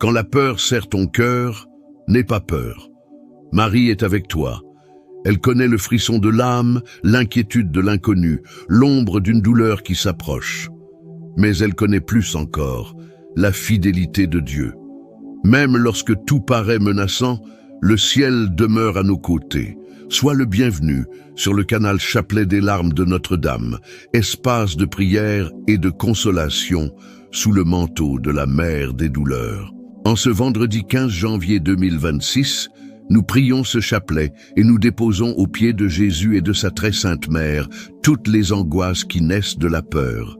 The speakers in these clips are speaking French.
Quand la peur serre ton cœur, n'aie pas peur. Marie est avec toi. Elle connaît le frisson de l'âme, l'inquiétude de l'inconnu, l'ombre d'une douleur qui s'approche. Mais elle connaît plus encore, la fidélité de Dieu. Même lorsque tout paraît menaçant, le ciel demeure à nos côtés. Sois le bienvenu sur le canal Chapelet des larmes de Notre-Dame, espace de prière et de consolation sous le manteau de la mère des douleurs. En ce vendredi 15 janvier 2026, nous prions ce chapelet et nous déposons aux pieds de Jésus et de sa très sainte mère toutes les angoisses qui naissent de la peur.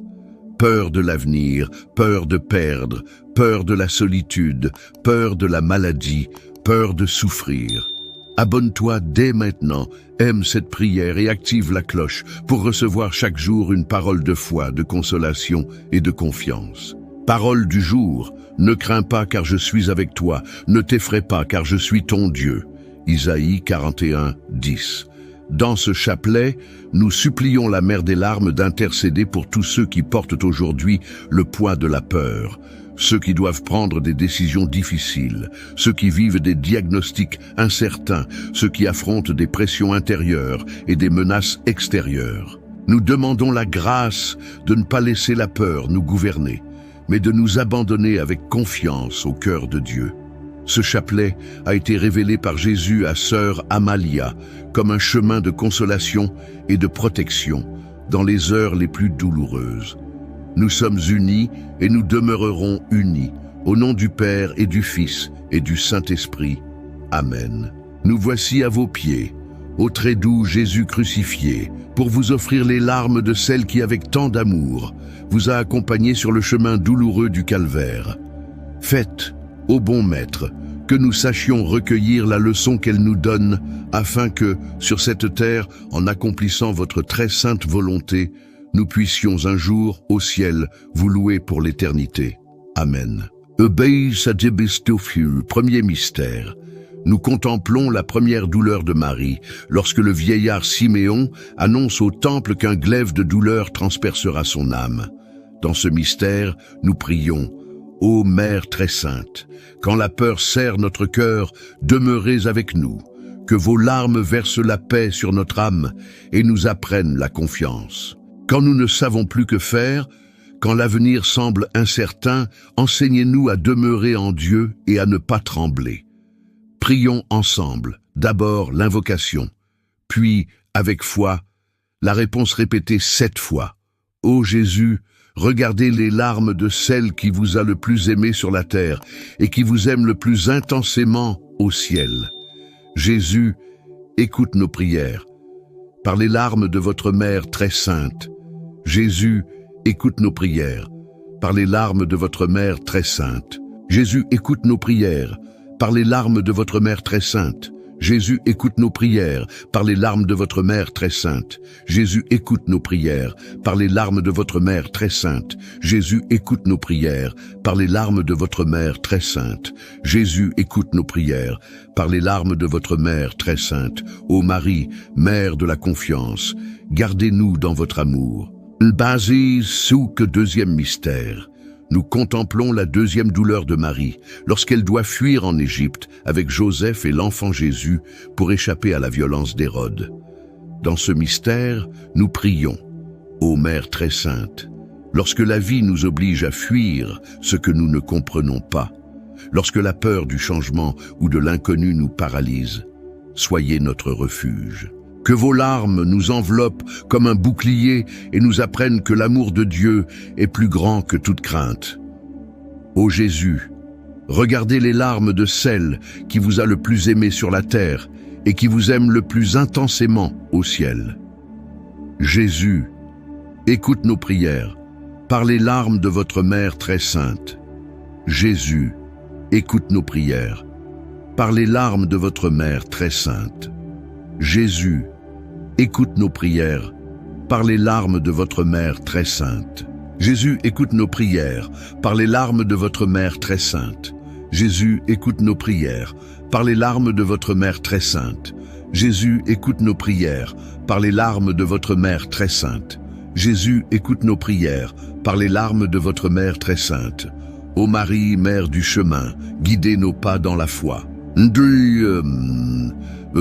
Peur de l'avenir, peur de perdre, peur de la solitude, peur de la maladie, peur de souffrir. Abonne-toi dès maintenant, aime cette prière et active la cloche pour recevoir chaque jour une parole de foi, de consolation et de confiance. Parole du jour, ne crains pas car je suis avec toi, ne t'effraie pas car je suis ton Dieu. Isaïe 41, 10. Dans ce chapelet, nous supplions la mère des larmes d'intercéder pour tous ceux qui portent aujourd'hui le poids de la peur, ceux qui doivent prendre des décisions difficiles, ceux qui vivent des diagnostics incertains, ceux qui affrontent des pressions intérieures et des menaces extérieures. Nous demandons la grâce de ne pas laisser la peur nous gouverner, mais de nous abandonner avec confiance au cœur de Dieu. Ce chapelet a été révélé par Jésus à sœur Amalia comme un chemin de consolation et de protection dans les heures les plus douloureuses. Nous sommes unis et nous demeurerons unis, au nom du Père et du Fils et du Saint-Esprit. Amen. Nous voici à vos pieds, au très doux Jésus crucifié, pour vous offrir les larmes de celle qui, avec tant d'amour, vous a accompagné sur le chemin douloureux du calvaire. Faites, ô bon Maître, que nous sachions recueillir la leçon qu'elle nous donne, afin que, sur cette terre, en accomplissant votre très sainte volonté, nous puissions un jour, au ciel, vous louer pour l'éternité. Amen. Obéis à Débestophiul, premier mystère. Nous contemplons la première douleur de Marie, lorsque le vieillard Siméon annonce au temple qu'un glaive de douleur transpercera son âme. Dans ce mystère, nous prions, ô Mère très sainte, quand la peur serre notre cœur, demeurez avec nous, que vos larmes versent la paix sur notre âme et nous apprennent la confiance. Quand nous ne savons plus que faire, quand l'avenir semble incertain, enseignez-nous à demeurer en Dieu et à ne pas trembler. Prions ensemble, d'abord l'invocation, puis, avec foi, la réponse répétée 7 fois. Ô Jésus, regardez les larmes de celle qui vous a le plus aimé sur la terre et qui vous aime le plus intensément au ciel. Jésus, écoute nos prières. Par les larmes de votre mère très sainte, Jésus, écoute nos prières. Par les larmes de votre mère très sainte, Jésus, écoute nos prières. Par les larmes de votre mère très sainte, Jésus, écoute nos prières. Par les larmes de votre mère très sainte, Jésus, écoute nos prières. Par les larmes de votre mère très sainte, Jésus, écoute nos prières. Par les larmes de votre mère très sainte, Jésus, écoute nos prières. Par les larmes de votre mère très sainte, ô Marie, mère de la confiance, gardez-nous dans votre amour. L'Bazis Souk, deuxième mystère. Nous contemplons la deuxième douleur de Marie, lorsqu'elle doit fuir en Égypte avec Joseph et l'enfant Jésus pour échapper à la violence d'Hérode. Dans ce mystère, nous prions, ô Mère très sainte, lorsque la vie nous oblige à fuir ce que nous ne comprenons pas, lorsque la peur du changement ou de l'inconnu nous paralyse, soyez notre refuge. Que vos larmes nous enveloppent comme un bouclier et nous apprennent que l'amour de Dieu est plus grand que toute crainte. Ô Jésus, regardez les larmes de celle qui vous a le plus aimé sur la terre et qui vous aime le plus intensément au ciel. Jésus, écoute nos prières par les larmes de votre mère très sainte. Jésus, écoute nos prières par les larmes de votre mère très sainte. Jésus, écoute nos prières par les larmes de votre mère très sainte. Jésus, écoute nos prières par les larmes de votre mère très sainte. Jésus, écoute nos prières par les larmes de votre mère très sainte. Jésus, écoute nos prières par les larmes de votre mère très sainte. Jésus, écoute nos prières par les larmes de votre mère très sainte. Ô Marie, mère du chemin, guidez nos pas dans la foi.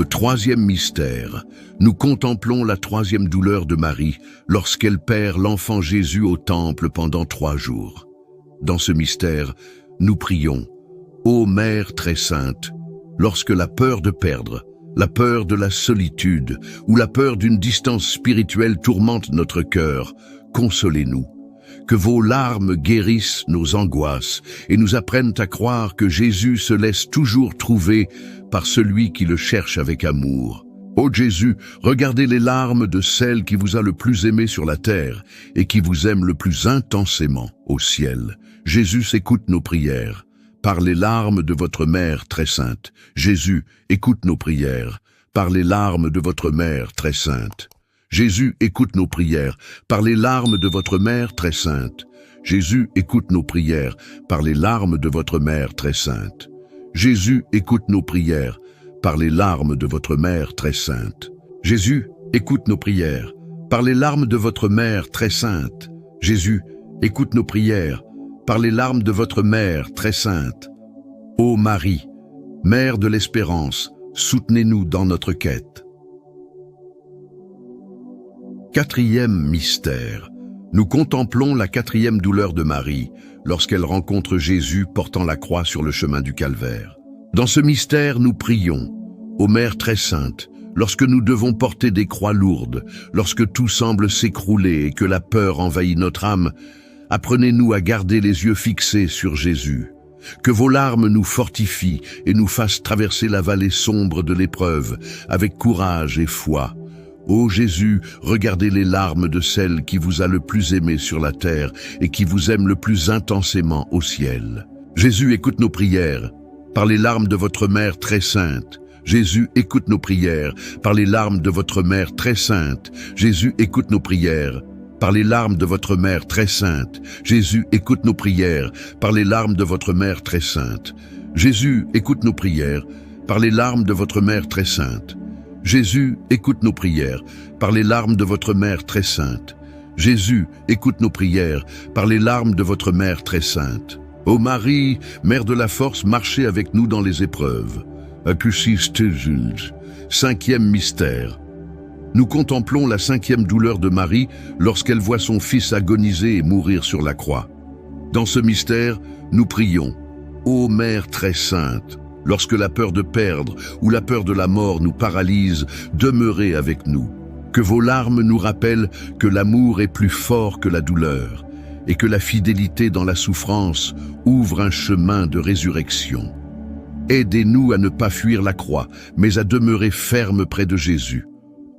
Troisième mystère. Nous contemplons la troisième douleur de Marie lorsqu'elle perd l'enfant Jésus au temple pendant 3 jours. Dans ce mystère, nous prions. Ô Mère très sainte, lorsque la peur de perdre, la peur de la solitude ou la peur d'une distance spirituelle tourmente notre cœur, consolez-nous. Que vos larmes guérissent nos angoisses et nous apprennent à croire que Jésus se laisse toujours trouver par celui qui le cherche avec amour. Ô Jésus, regardez les larmes de celle qui vous a le plus aimé sur la terre et qui vous aime le plus intensément au ciel. Jésus écoute nos prières. Par les larmes de votre Mère très sainte. Jésus, écoute nos prières. Par les larmes de votre Mère très sainte. Jésus, écoute nos prières. Par les larmes de votre Mère très sainte. Jésus, écoute nos prières. Par les larmes de votre Mère très sainte. Jésus, écoute nos prières. Par les larmes de votre Mère très sainte. Jésus, écoute nos prières. Par les larmes de votre Mère très sainte. Jésus, écoute nos prières. Par les larmes de votre Mère très sainte. Ô Marie, Mère de l'espérance, soutenez-nous dans notre quête. Quatrième mystère. Nous contemplons la quatrième douleur de Marie lorsqu'elle rencontre Jésus portant la croix sur le chemin du calvaire. Dans ce mystère, nous prions. Ô Mère très sainte, lorsque nous devons porter des croix lourdes, lorsque tout semble s'écrouler et que la peur envahit notre âme, apprenez-nous à garder les yeux fixés sur Jésus. Que vos larmes nous fortifient et nous fassent traverser la vallée sombre de l'épreuve avec courage et foi. Ô Jésus, regardez les larmes de celle qui vous a le plus aimé sur la terre et qui vous aime le plus intensément au ciel. Jésus, écoute nos prières. Par les larmes de votre Mère très sainte. Jésus, écoute nos prières. Par les larmes de votre Mère très sainte. Jésus, écoute nos prières. Par les larmes de votre Mère très sainte. Jésus, écoute nos prières. Par les larmes de votre Mère très sainte. Jésus, écoute nos prières. Par les larmes de votre Mère très sainte. Jésus, écoute nos prières. Par les larmes de votre Mère très sainte. Jésus, écoute nos prières. Par les larmes de votre Mère très sainte. Ô Marie, Mère de la force, marchez avec nous dans les épreuves. Cinquième mystère. Nous contemplons la cinquième douleur de Marie lorsqu'elle voit son fils agoniser et mourir sur la croix. Dans ce mystère, nous prions. Ô Mère très sainte, lorsque la peur de perdre ou la peur de la mort nous paralyse, demeurez avec nous. Que vos larmes nous rappellent que l'amour est plus fort que la douleur et que la fidélité dans la souffrance ouvre un chemin de résurrection. Aidez-nous à ne pas fuir la croix, mais à demeurer fermes près de Jésus.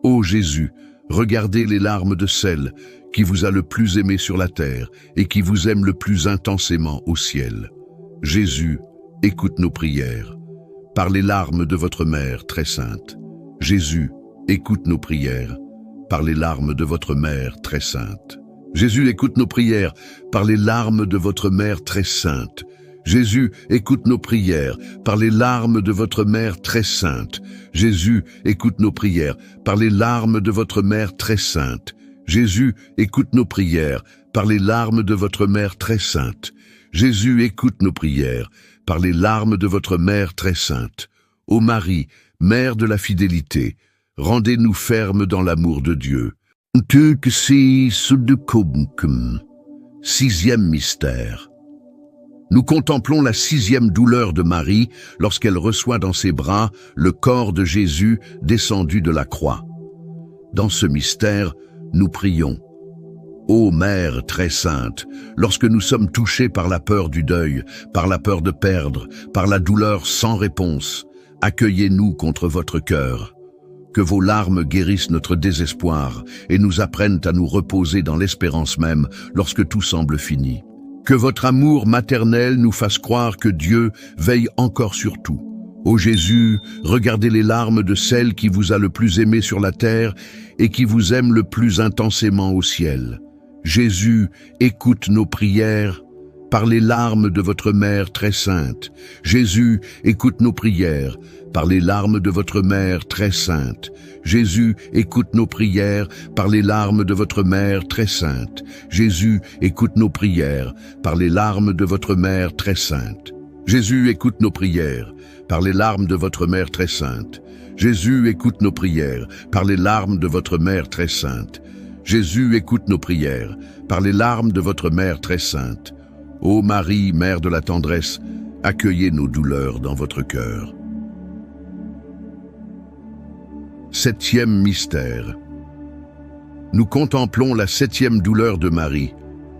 Ô Jésus, regardez les larmes de celle qui vous a le plus aimé sur la terre et qui vous aime le plus intensément au ciel. Jésus, écoute nos prières. Par les larmes de votre Mère très sainte. Jésus, écoute nos prières. Par les larmes de votre Mère très sainte. Jésus, écoute nos prières. Par les larmes de votre Mère très sainte. Jésus, écoute nos prières, par les larmes de votre Mère très sainte. Jésus, écoute nos prières, par les larmes de votre Mère très sainte. Jésus, écoute nos prières, par les larmes de votre Mère très sainte. Jésus, écoute nos prières, par les larmes de votre Mère très sainte. Ô Marie, Mère de la fidélité, rendez-nous fermes dans l'amour de Dieu. Sixième mystère. Nous contemplons la sixième douleur de Marie lorsqu'elle reçoit dans ses bras le corps de Jésus descendu de la croix. Dans ce mystère, nous prions. Ô Mère très sainte, lorsque nous sommes touchés par la peur du deuil, par la peur de perdre, par la douleur sans réponse, accueillez-nous contre votre cœur. Que vos larmes guérissent notre désespoir et nous apprennent à nous reposer dans l'espérance même lorsque tout semble fini. Que votre amour maternel nous fasse croire que Dieu veille encore sur tout. Ô Jésus, regardez les larmes de celle qui vous a le plus aimé sur la terre et qui vous aime le plus intensément au ciel. Jésus, écoute nos prières. par les larmes de votre mère très sainte. Jésus, écoute nos prières, par les larmes de votre mère très sainte. Jésus, écoute nos prières, par les larmes de votre mère très sainte. Jésus, écoute nos prières, par les larmes de votre mère très sainte. Jésus, écoute nos prières, par les larmes de votre mère très sainte. Jésus, écoute nos prières, par les larmes de votre mère très sainte. Jésus, écoute nos prières, par les larmes de votre mère très sainte. Ô Marie, mère de la tendresse, accueillez nos douleurs dans votre cœur. Septième mystère. Nous contemplons la septième douleur de Marie,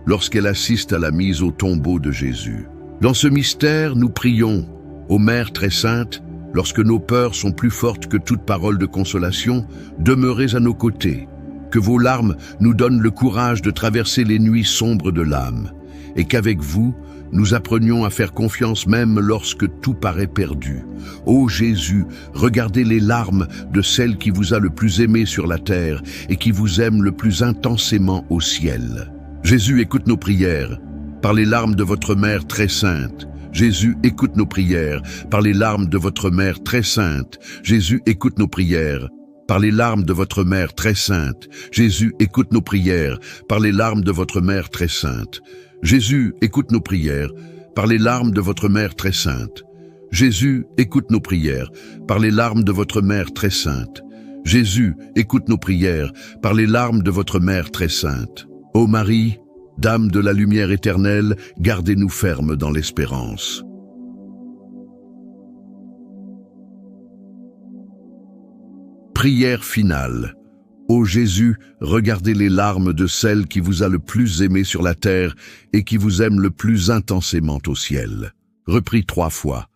lorsqu'elle assiste à la mise au tombeau de Jésus. Dans ce mystère, nous prions, ô Mère très sainte, lorsque nos peurs sont plus fortes que toute parole de consolation, demeurez à nos côtés. Que vos larmes nous donnent le courage de traverser les nuits sombres de l'âme, et qu'avec vous, nous apprenions à faire confiance même lorsque tout paraît perdu. Ô Jésus, regardez les larmes de celle qui vous a le plus aimé sur la terre et qui vous aime le plus intensément au ciel. Jésus, écoute nos prières, par les larmes de votre mère très sainte. Jésus, écoute nos prières, par les larmes de votre mère très sainte. Jésus, écoute nos prières, par les larmes de votre mère très sainte. Jésus, écoute nos prières, par les larmes de votre mère très sainte. Jésus, écoute nos prières, par les larmes de votre mère très sainte. Jésus, écoute nos prières, par les larmes de votre mère très sainte. Jésus, écoute nos prières, par les larmes de votre mère très sainte. Ô Marie, Dame de la lumière éternelle, gardez-nous fermes dans l'espérance. Prière finale. Ô Jésus, regardez les larmes de celle qui vous a le plus aimé sur la terre et qui vous aime le plus intensément au ciel. Repris 3 fois.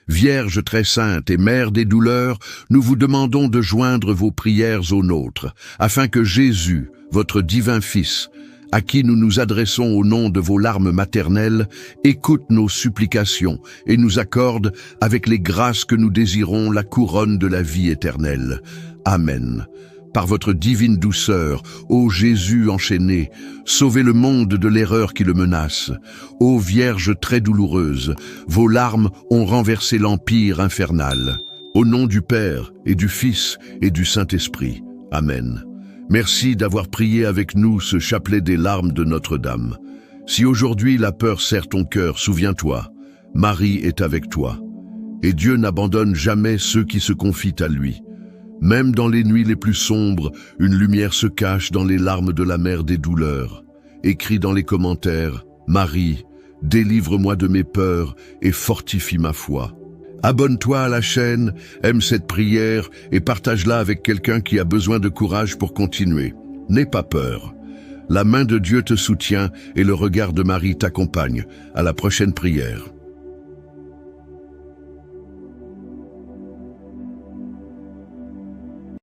Vierge très sainte et mère des douleurs, nous vous demandons de joindre vos prières aux nôtres, afin que Jésus, votre divin Fils, à qui nous nous adressons au nom de vos larmes maternelles, écoute nos supplications et nous accorde, avec les grâces que nous désirons, la couronne de la vie éternelle. Amen. Par votre divine douceur, ô Jésus enchaîné, sauvez le monde de l'erreur qui le menace. Ô Vierge très douloureuse, vos larmes ont renversé l'empire infernal. Au nom du Père et du Fils et du Saint-Esprit. Amen. Merci d'avoir prié avec nous ce chapelet des larmes de Notre-Dame. Si aujourd'hui la peur serre ton cœur, souviens-toi, Marie est avec toi. Et Dieu n'abandonne jamais ceux qui se confient à lui. Même dans les nuits les plus sombres, une lumière se cache dans les larmes de la mère des douleurs. Écris dans les commentaires, Marie, délivre-moi de mes peurs et fortifie ma foi. Abonne-toi à la chaîne, aime cette prière et partage-la avec quelqu'un qui a besoin de courage pour continuer. N'aie pas peur. La main de Dieu te soutient et le regard de Marie t'accompagne. À la prochaine prière.